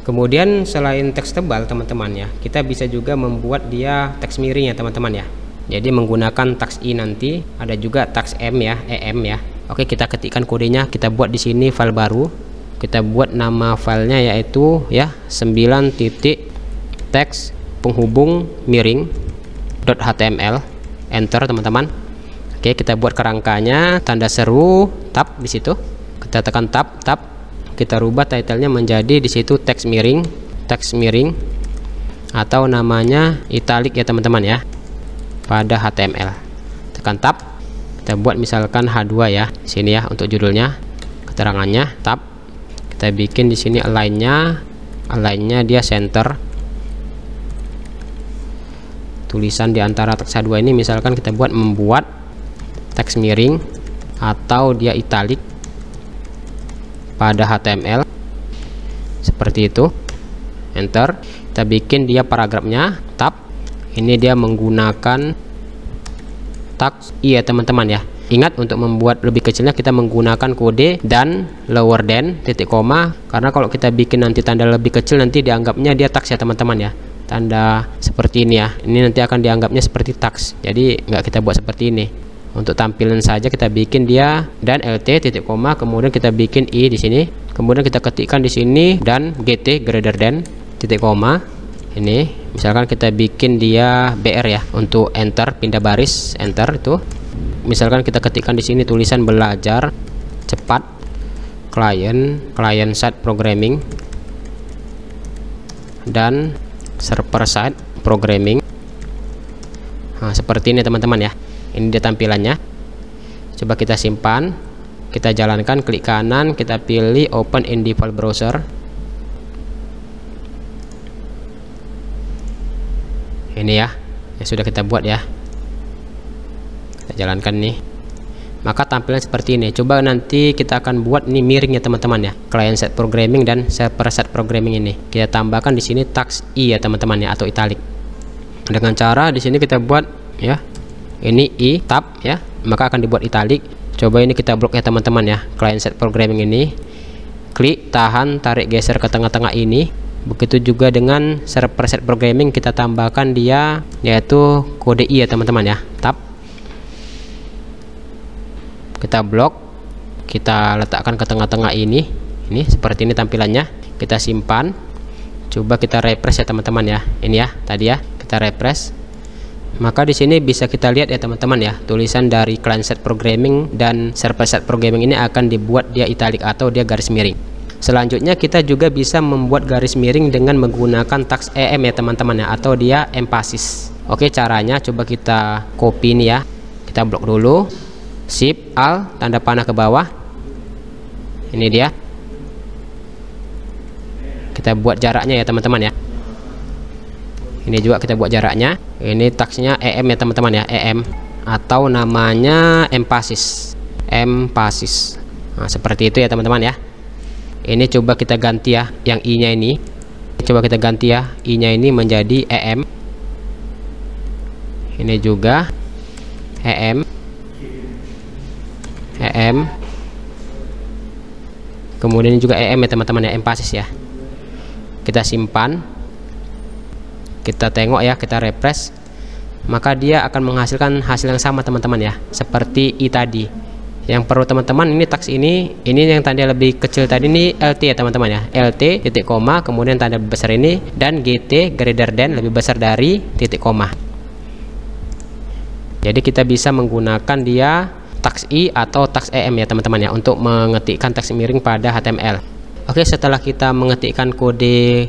Kemudian selain teks tebal teman-teman ya, kita bisa juga membuat dia teks miring ya teman-teman ya. Jadi menggunakan tax I nanti, ada juga tax M ya, EM ya. Oke, kita ketikkan kodenya, kita buat di sini file baru. Kita buat nama filenya yaitu ya 9.text penghubung miring .html. Enter teman-teman. Oke, kita buat kerangkanya, tanda seru, tab di situ. Kita tekan tab. Kita rubah titlenya menjadi di situ teks miring atau namanya italic ya teman-teman ya pada HTML. Tekan tab. Kita buat misalkan H2 ya sini ya untuk judulnya, keterangannya, tab. Kita bikin di sini align-nya dia center. Tulisan di antara teks H2 ini misalkan kita buat membuat teks miring atau dia italic pada HTML seperti itu. Enter. Kita bikin dia paragrafnya, tab. Ini dia menggunakan tax I ya teman-teman ya. Ingat, untuk membuat lebih kecilnya kita menggunakan kode dan lower than titik koma, karena kalau kita bikin nanti tanda lebih kecil nanti dianggapnya dia tax ya teman-teman ya. Tanda seperti ini ya, ini nanti akan dianggapnya seperti tax, jadi nggak kita buat seperti ini. Untuk tampilan saja kita bikin dia dan lt titik koma, kemudian kita bikin I di sini, kemudian kita ketikkan di sini dan gt greater than titik koma. Ini misalkan kita bikin dia br ya, untuk enter pindah baris, enter itu. Misalkan kita ketikkan di sini tulisan belajar cepat client side programming dan server side programming. Nah, seperti ini teman-teman ya. Ini dia tampilannya. Coba kita simpan, kita jalankan, klik kanan, kita pilih open in default browser. Ini ya, yang sudah kita buat ya. Kita jalankan nih. Maka tampilan seperti ini. Coba nanti kita akan buat ini miring ya teman-teman ya. Client side programming dan server side programming ini. Kita tambahkan di sini tax I ya teman-teman ya, atau italic. Dengan cara di sini kita buat ya. Ini I tab ya, maka akan dibuat italic. Coba ini kita blok ya teman-teman ya, client side programming ini. Klik, tahan, tarik, geser ke tengah-tengah ini. Begitu juga dengan server side programming, kita tambahkan dia yaitu kode I ya teman-teman ya, tab. Kita blok, kita letakkan ke tengah-tengah ini. Ini seperti ini tampilannya. Kita simpan. Coba kita refresh ya teman-teman ya. Ini ya tadi ya, kita refresh. Maka di sini bisa kita lihat ya teman-teman ya, tulisan dari client side programming dan server side programming ini akan dibuat dia italic atau dia garis miring. Selanjutnya kita juga bisa membuat garis miring dengan menggunakan tax EM ya teman-teman ya, atau dia emphasis. Oke, caranya coba kita copy ini ya. Kita blok dulu. Shift Alt tanda panah ke bawah. Ini dia. Kita buat jaraknya ya teman-teman ya. Ini juga kita buat jaraknya. Ini taxnya EM ya teman-teman ya, EM atau namanya emphasis. Nah, seperti itu ya teman-teman ya. Ini coba kita ganti ya, yang I-nya ini. Coba kita ganti ya, I-nya ini menjadi EM. Ini juga EM. Kemudian ini juga EM ya teman-teman ya, emphasis ya. Kita simpan. Kita tengok ya, kita refresh, maka dia akan menghasilkan hasil yang sama teman-teman ya, seperti I tadi. Yang perlu teman-teman, ini tax ini yang tanda lebih kecil tadi ini LT ya teman-teman ya, LT titik koma, kemudian tanda besar ini, dan GT greater than lebih besar dari titik koma. Jadi kita bisa menggunakan dia tax I atau tax EM ya teman-teman ya, untuk mengetikkan teks miring pada HTML. Oke, setelah kita mengetikkan kode